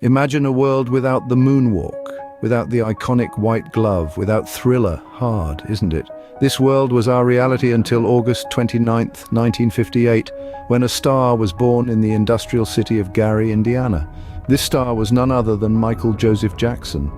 Imagine a world without the Moonwalk, without the iconic white glove, without Thriller. Hard, isn't it? This world was our reality until August 29th, 1958, when a star was born in the industrial city of Gary, Indiana. This star was none other than Michael Joseph Jackson.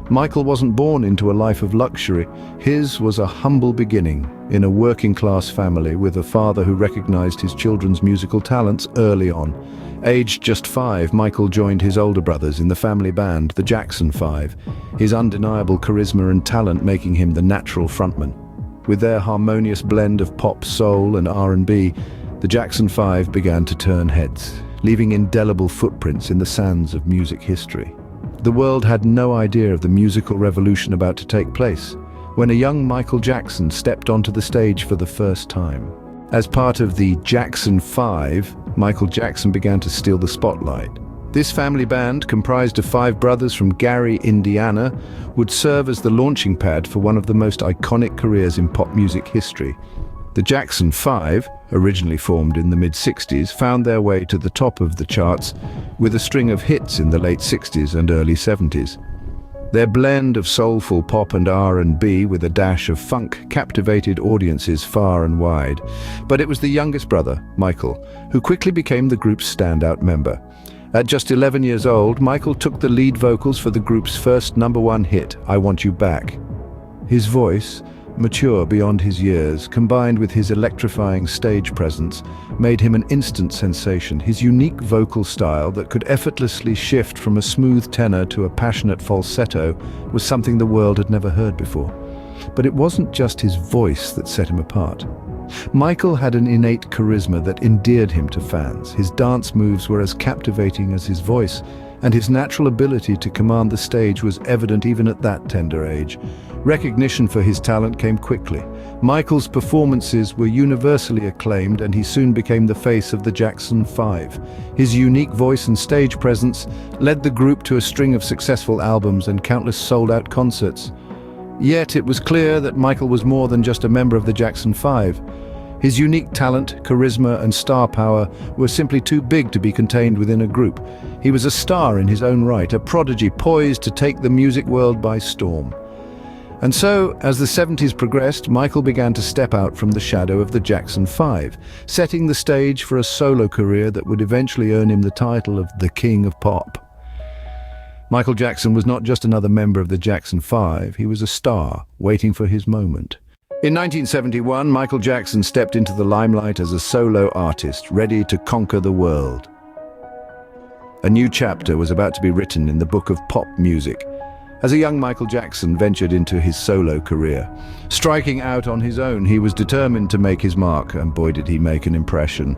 Michael wasn't born into a life of luxury. His was a humble beginning in a working-class family with a father who recognized his children's musical talents early on. Aged just 5, Michael joined his older brothers in the family band, the Jackson 5, his undeniable charisma and talent making him the natural frontman. With their harmonious blend of pop, soul, and R&B, the Jackson 5 began to turn heads, leaving indelible footprints in the sands of music history. The world had no idea of the musical revolution about to take place when a young Michael Jackson stepped onto the stage for the first time. As part of the Jackson 5, Michael Jackson began to steal the spotlight. This family band, comprised of 5 brothers from Gary, Indiana, would serve as the launching pad for one of the most iconic careers in pop music history. The Jackson 5, originally formed in the mid-60s, found their way to the top of the charts with a string of hits in the late 60s and early 70s. Their blend of soulful pop and R&B with a dash of funk captivated audiences far and wide. But it was the youngest brother, Michael, who quickly became the group's standout member. At just 11 years old, Michael took the lead vocals for the group's first #1 hit, I Want You Back. His voice, mature beyond his years, combined with his electrifying stage presence, made him an instant sensation. His unique vocal style that could effortlessly shift from a smooth tenor to a passionate falsetto was something the world had never heard before. But it wasn't just his voice that set him apart. Michael had an innate charisma that endeared him to fans. His dance moves were as captivating as his voice, and his natural ability to command the stage was evident even at that tender age. Recognition for his talent came quickly. Michael's performances were universally acclaimed, and he soon became the face of the Jackson 5. His unique voice and stage presence led the group to a string of successful albums and countless sold-out concerts. Yet it was clear that Michael was more than just a member of the Jackson 5. His unique talent, charisma, and star power were simply too big to be contained within a group. He was a star in his own right, a prodigy poised to take the music world by storm. And so, as the 70s progressed, Michael began to step out from the shadow of the Jackson 5, setting the stage for a solo career that would eventually earn him the title of the King of Pop. Michael Jackson was not just another member of the Jackson 5, he was a star waiting for his moment. In 1971, Michael Jackson stepped into the limelight as a solo artist, ready to conquer the world. A new chapter was about to be written in the book of pop music, as a young Michael Jackson ventured into his solo career. Striking out on his own, he was determined to make his mark, and boy did he make an impression.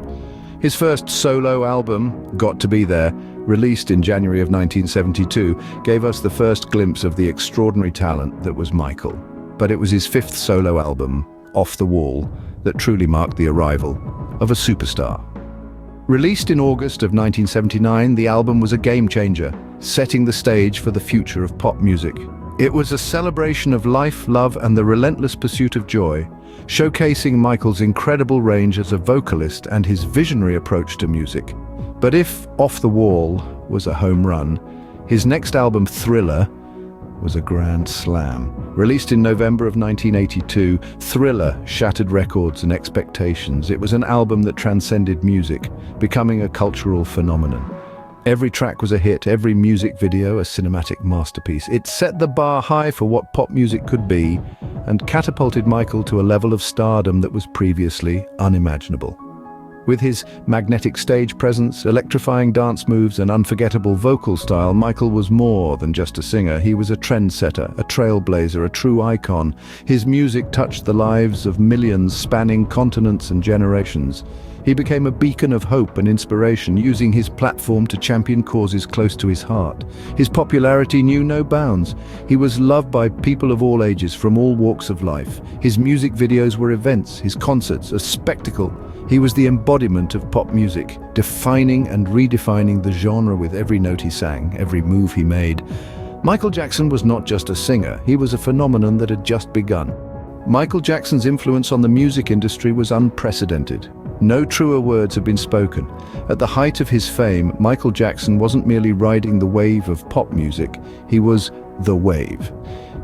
His first solo album, Got to Be There, released in January of 1972, gave us the first glimpse of the extraordinary talent that was Michael. But it was his 5th solo album, Off the Wall, that truly marked the arrival of a superstar. Released in August of 1979, the album was a game-changer, setting the stage for the future of pop music. It was a celebration of life, love, and the relentless pursuit of joy, showcasing Michael's incredible range as a vocalist and his visionary approach to music. But if Off the Wall was a home run, his next album, Thriller, was a grand slam. Released in November of 1982, Thriller shattered records and expectations. It was an album that transcended music, becoming a cultural phenomenon. Every track was a hit, every music video a cinematic masterpiece. It set the bar high for what pop music could be and catapulted Michael to a level of stardom that was previously unimaginable. With his magnetic stage presence, electrifying dance moves, and unforgettable vocal style, Michael was more than just a singer. He was a trendsetter, a trailblazer, a true icon. His music touched the lives of millions, spanning continents and generations. He became a beacon of hope and inspiration, using his platform to champion causes close to his heart. His popularity knew no bounds. He was loved by people of all ages, from all walks of life. His music videos were events, his concerts a spectacle. He was the embodiment of pop music, defining and redefining the genre with every note he sang, every move he made. Michael Jackson was not just a singer, he was a phenomenon that had just begun. Michael Jackson's influence on the music industry was unprecedented. No truer words have been spoken. At the height of his fame, Michael Jackson wasn't merely riding the wave of pop music, he was the wave.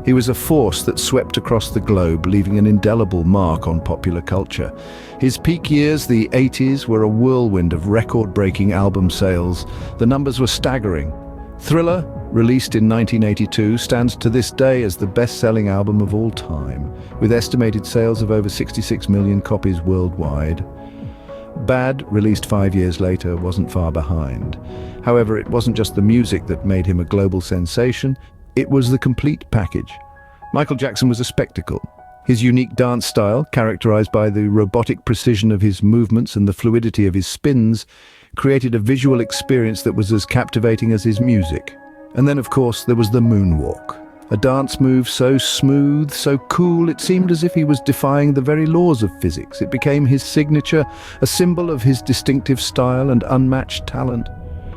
He was a force that swept across the globe, leaving an indelible mark on popular culture. His peak years, the 80s, were a whirlwind of record-breaking album sales. The numbers were staggering. Thriller, released in 1982, stands to this day as the best-selling album of all time, with estimated sales of over 66 million copies worldwide. Bad, released 5 years later, wasn't far behind. However, it wasn't just the music that made him a global sensation, it was the complete package. Michael Jackson was a spectacle. His unique dance style, characterized by the robotic precision of his movements and the fluidity of his spins, created a visual experience that was as captivating as his music. And then, of course, there was the Moonwalk. A dance move so smooth, so cool, it seemed as if he was defying the very laws of physics. It became his signature, a symbol of his distinctive style and unmatched talent.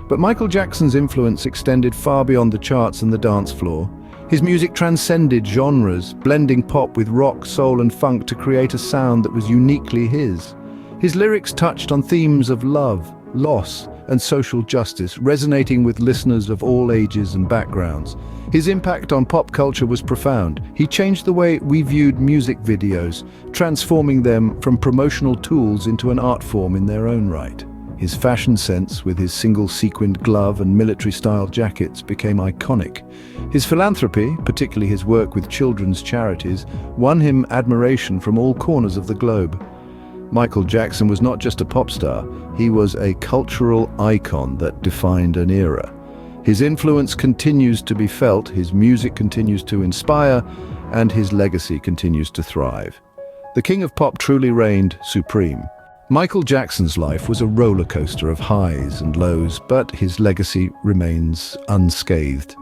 But Michael Jackson's influence extended far beyond the charts and the dance floor. His music transcended genres, blending pop with rock, soul and funk to create a sound that was uniquely his. His lyrics touched on themes of love, loss, and social justice, resonating with listeners of all ages and backgrounds. His impact on pop culture was profound. He changed the way we viewed music videos, transforming them from promotional tools into an art form in their own right. His fashion sense, with his single-sequined glove and military-style jackets, became iconic. His philanthropy, particularly his work with children's charities, won him admiration from all corners of the globe. Michael Jackson was not just a pop star, he was a cultural icon that defined an era. His influence continues to be felt, his music continues to inspire, and his legacy continues to thrive. The king of pop truly reigned supreme. Michael Jackson's life was a roller coaster of highs and lows, but his legacy remains unscathed.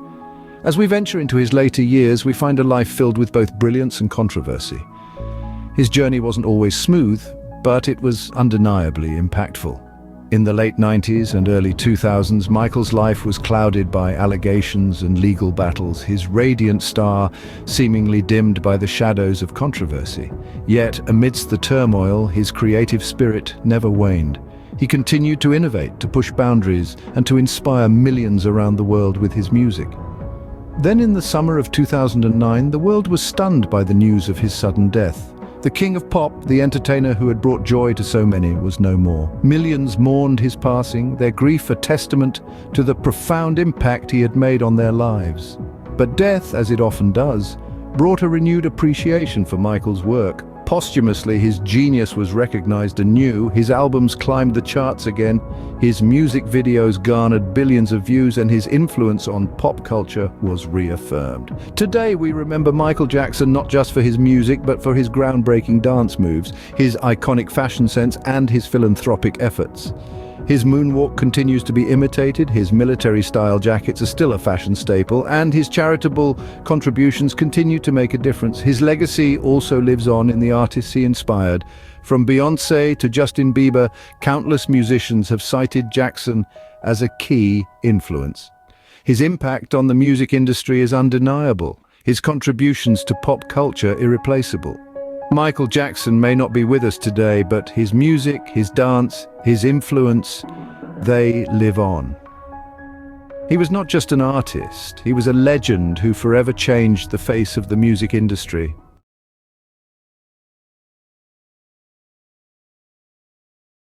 As we venture into his later years, we find a life filled with both brilliance and controversy. His journey wasn't always smooth, but it was undeniably impactful. In the late 90s and early 2000s, Michael's life was clouded by allegations and legal battles, his radiant star seemingly dimmed by the shadows of controversy. Yet, amidst the turmoil, his creative spirit never waned. He continued to innovate, to push boundaries, and to inspire millions around the world with his music. Then in the summer of 2009, the world was stunned by the news of his sudden death. The king of pop, the entertainer who had brought joy to so many, was no more. Millions mourned his passing, their grief a testament to the profound impact he had made on their lives. But death, as it often does, brought a renewed appreciation for Michael's work. Posthumously, his genius was recognized anew, his albums climbed the charts again, his music videos garnered billions of views, and his influence on pop culture was reaffirmed. Today we remember Michael Jackson not just for his music, but for his groundbreaking dance moves, his iconic fashion sense, and his philanthropic efforts. His moonwalk continues to be imitated, his military-style jackets are still a fashion staple, and his charitable contributions continue to make a difference. His legacy also lives on in the artists he inspired. From Beyoncé to Justin Bieber, countless musicians have cited Jackson as a key influence. His impact on the music industry is undeniable, his contributions to pop culture irreplaceable. Michael Jackson may not be with us today, but his music, his dance, his influence, they live on. He was not just an artist, he was a legend who forever changed the face of the music industry.